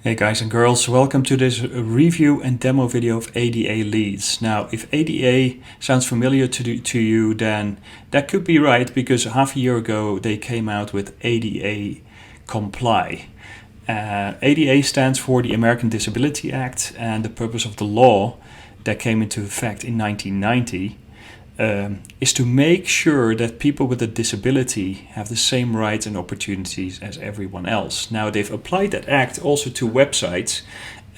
Hey guys and girls, welcome to this review and demo video of ADA Leadz. Now, if ADA sounds familiar to you, then that could be right, because half a year ago they came out with ADA Comply. ADA stands for the American Disability Act, and the purpose of the law that came into effect in 1990 is to make sure that people with a disability have the same rights and opportunities as everyone else. Now, they've applied that act also to websites,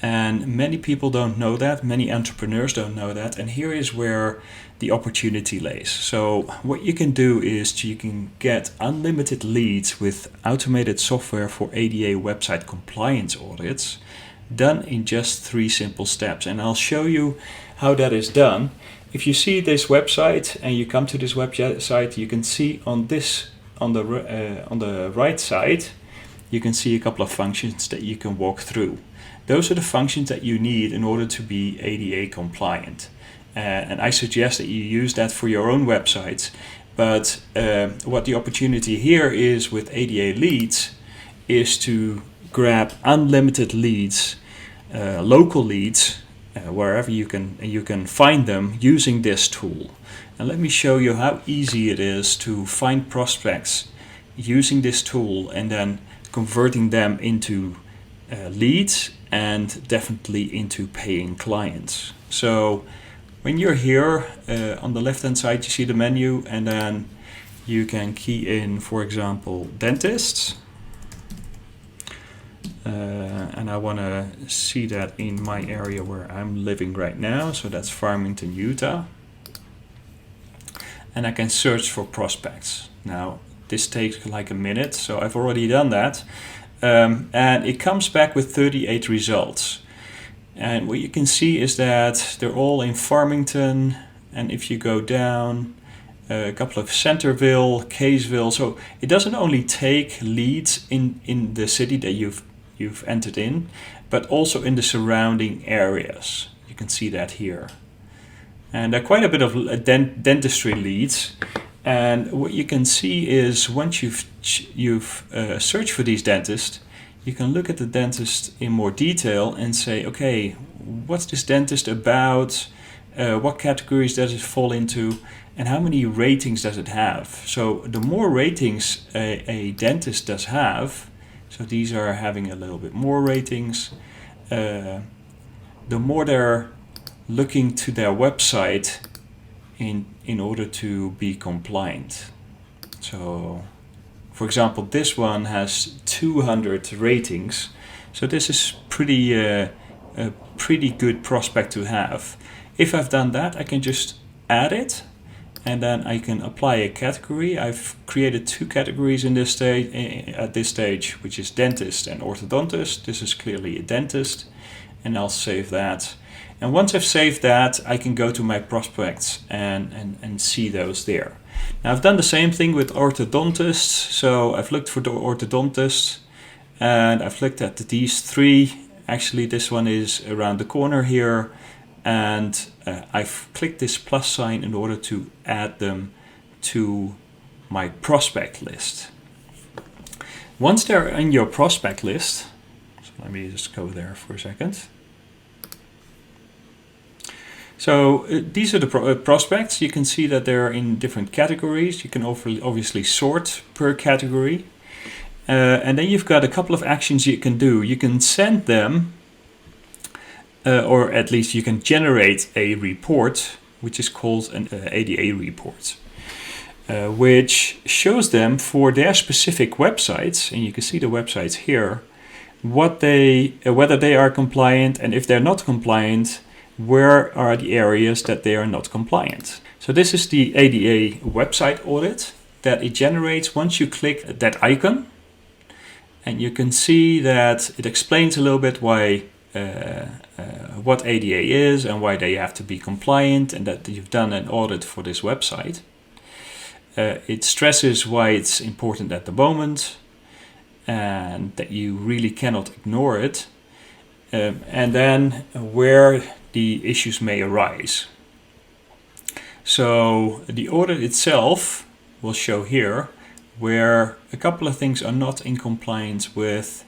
and many people don't know that, many entrepreneurs don't know that, and here is where the opportunity lays. So what you can do is you can get unlimited leads with automated software for ADA website compliance audits, done in just 3 simple steps, and I'll show you how that is done. If you see this website and you come to this website, you can see on the right side, you can see a couple of functions that you can walk through. Those are the functions that you need in order to be ADA compliant. And I suggest that you use that for your own websites. But what the opportunity here is with ADA Leadz is to grab unlimited leads, local leads, wherever you can find them using this tool. And let me show you how easy it is to find prospects using this tool and then converting them into leads and definitely into paying clients. So when you're here on the left hand side, you see the menu, and then you can key in, for example, dentists. And I want to see that in my area where I'm living right now, so that's Farmington, Utah. And I can search for prospects. Now, this takes like a minute, so I've already done that. And it comes back with 38 results. And what you can see is that they're all in Farmington, and if you go down, a couple of Centerville, Caseville, so it doesn't only take leads in the city that you've entered in, but also in the surrounding areas. You can see that here. And there are quite a bit of dentistry leads. And what you can see is once you've searched for these dentists, you can look at the dentist in more detail and say, okay, what's this dentist about? What categories does it fall into? And how many ratings does it have? So the more ratings a dentist does have, so these are having a little bit more ratings, the more they're looking to their website in order to be compliant. So, for example, this one has 200 ratings, so this is a pretty good prospect to have. If I've done that, I can just add it, and then I can apply a category. I've created 2 categories in this at this stage, which is dentist and orthodontist. This is clearly a dentist, and I'll save that. And once I've saved that, I can go to my prospects and see those there. Now, I've done the same thing with orthodontists. So I've looked for the orthodontist, and I've looked at these 3. Actually, this one is around the corner here. And I've clicked this plus sign in order to add them to my prospect list. Once they're in your prospect list, so let me just go there for a second. So these are the prospects. You can see that they're in different categories. You can obviously sort per category. And then you've got a couple of actions you can do. You can send them, or at least you can generate a report, which is called an ADA report, which shows them for their specific websites, and you can see the websites here, whether they are compliant, and if they're not compliant, where are the areas that they are not compliant. So this is the ADA website audit that it generates once you click that icon, and you can see that it explains a little bit why what ADA is and why they have to be compliant, and that you've done an audit for this website. It stresses why it's important at the moment, and that you really cannot ignore it, and then where the issues may arise. So the audit itself will show here where a couple of things are not in compliance with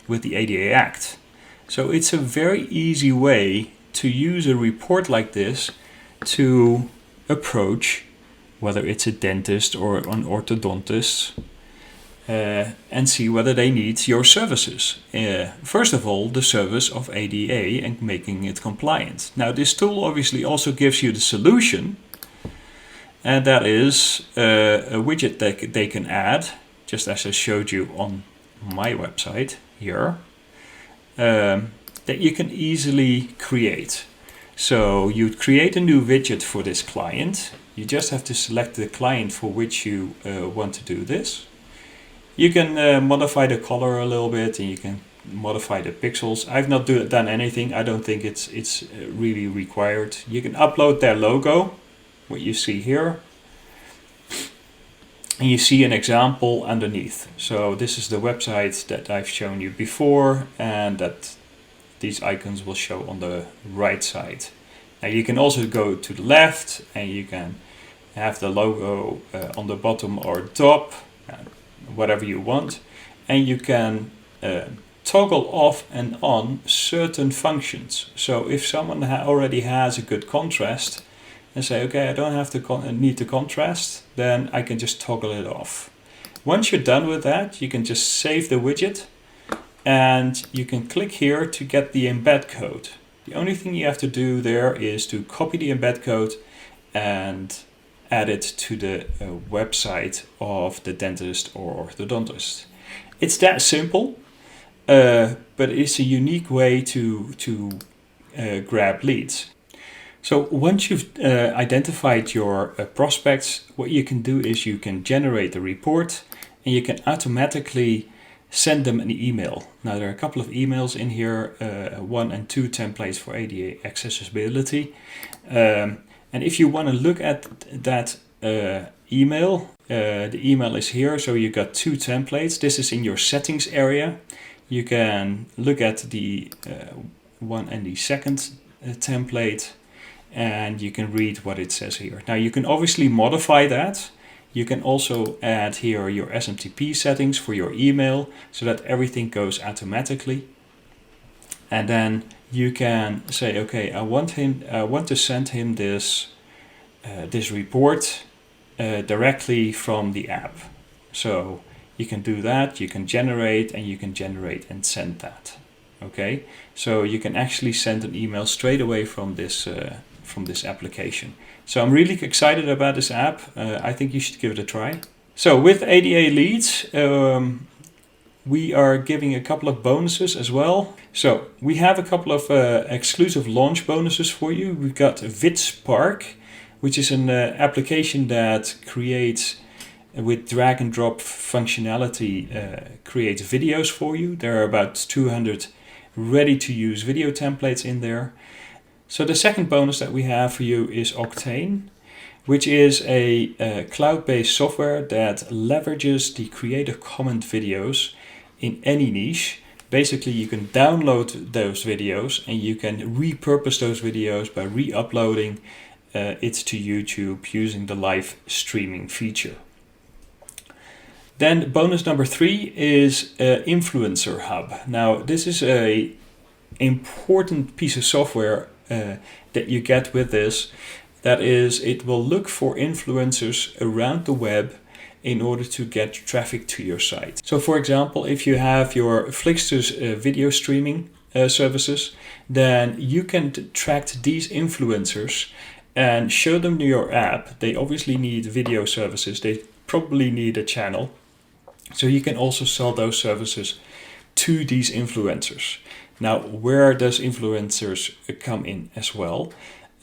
with the ADA Act. So it's a very easy way to use a report like this to approach whether it's a dentist or an orthodontist and see whether they need your services. First of all, the service of ADA and making it compliant. Now this tool obviously also gives you the solution, and that is a widget that they can add, just as I showed you on my website here, that you can easily create. So you'd create a new widget for this client. You just have to select the client for which you want to do this. You can modify the color a little bit, and you can modify the pixels. I've not done anything. I don't think it's really required. You can upload their logo, what you see here. And you see an example underneath. So this is the website that I've shown you before, and that these icons will show on the right side. Now you can also go to the left, and you can have the logo on the bottom or top, whatever you want, and you can toggle off and on certain functions. So if someone already has a good contrast and say, okay, I don't have to need the contrast, then I can just toggle it off. Once you're done with that, you can just save the widget, and you can click here to get the embed code. The only thing you have to do there is to copy the embed code and add it to the website of the dentist or orthodontist. It's that simple, but it's a unique way to grab leads. So once you've identified your prospects, what you can do is you can generate a report, and you can automatically send them an email. Now there are a couple of emails in here, 1 and 2 templates for ADA accessibility. And if you want to look at that email, the email is here. So you got 2 templates. This is in your settings area. You can look at the one and the second template, and you can read what it says here. Now you can obviously modify that. You can also add here your SMTP settings for your email so that everything goes automatically. And then you can say, okay, I want to send him this report directly from the app. So you can do that. You can generate and send that. Okay, so you can actually send an email straight away from this application. So I'm really excited about this app. I think you should give it a try. So with ADA Leadz, we are giving a couple of bonuses as well. So we have a couple of exclusive launch bonuses for you. We've got VidSpark, which is an application that creates, with drag and drop functionality, creates videos for you. There are about 200 ready to use video templates in there. So the second bonus that we have for you is Octane, which is a cloud-based software that leverages the Creative Commons videos in any niche. Basically, you can download those videos and you can repurpose those videos by re-uploading it to YouTube using the live streaming feature. Then bonus number 3 is Influencer Hub. Now, this is a important piece of software that you get with this. That is, it will look for influencers around the web in order to get traffic to your site. So for example, if you have your Flixster's video streaming services, then you can track these influencers and show them to your app. They obviously need video services. They probably need a channel. So you can also sell those services to these influencers. Now, where does influencers come in as well?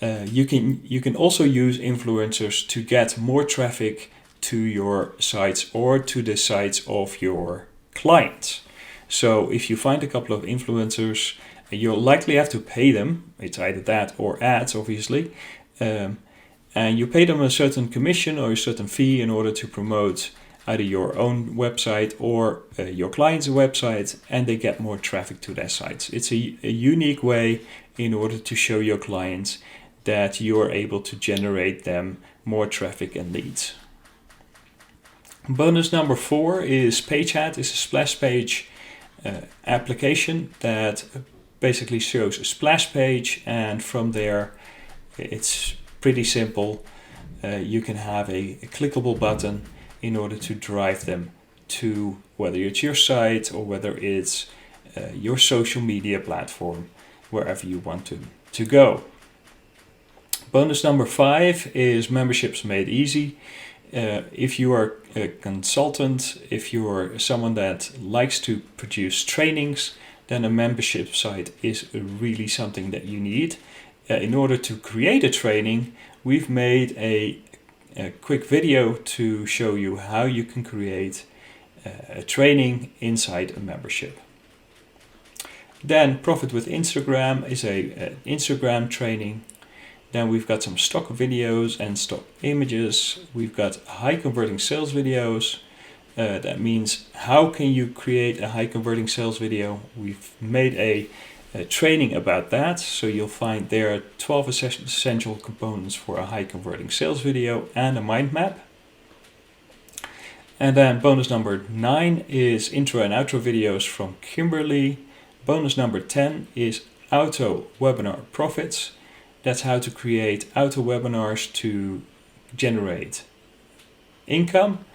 You can also use influencers to get more traffic to your sites or to the sites of your clients. So if you find a couple of influencers, you'll likely have to pay them. It's either that or ads, obviously. And you pay them a certain commission or a certain fee in order to promote either your own website or your client's website, and they get more traffic to their sites. It's a unique way in order to show your clients that you are able to generate them more traffic and leads. Bonus number 4 is PageAd. It's a splash page application that basically shows a splash page, and from there it's pretty simple. You can have a clickable button in order to drive them to whether it's your site or whether it's your social media platform, wherever you want to go. Bonus number 5 is memberships made easy. If you are a consultant, if you are someone that likes to produce trainings, then a membership site is really something that you need. In order to create a training, we've made a quick video to show you how you can create a training inside a membership. Then Profit with Instagram is an Instagram training. Then we've got some stock videos and stock images. We've got high converting sales videos. That means how can you create a high converting sales video? We've made a training about that. So you'll find there 12 essential components for a high converting sales video and a mind map. And then bonus number 9 is intro and outro videos from Kimberly. Bonus number 10 is auto webinar profits. That's how to create auto webinars to generate income.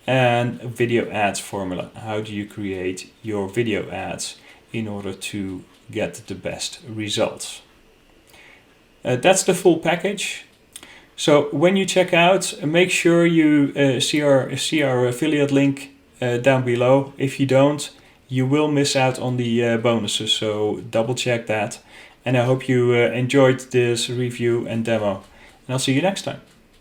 And video ads formula. How do you create your video ads in order to get the best results? That's the full package. So when you check out, make sure you see our affiliate link down below. If you don't, you will miss out on the bonuses, so double check that. And I hope you enjoyed this review and demo. And I'll see you next time.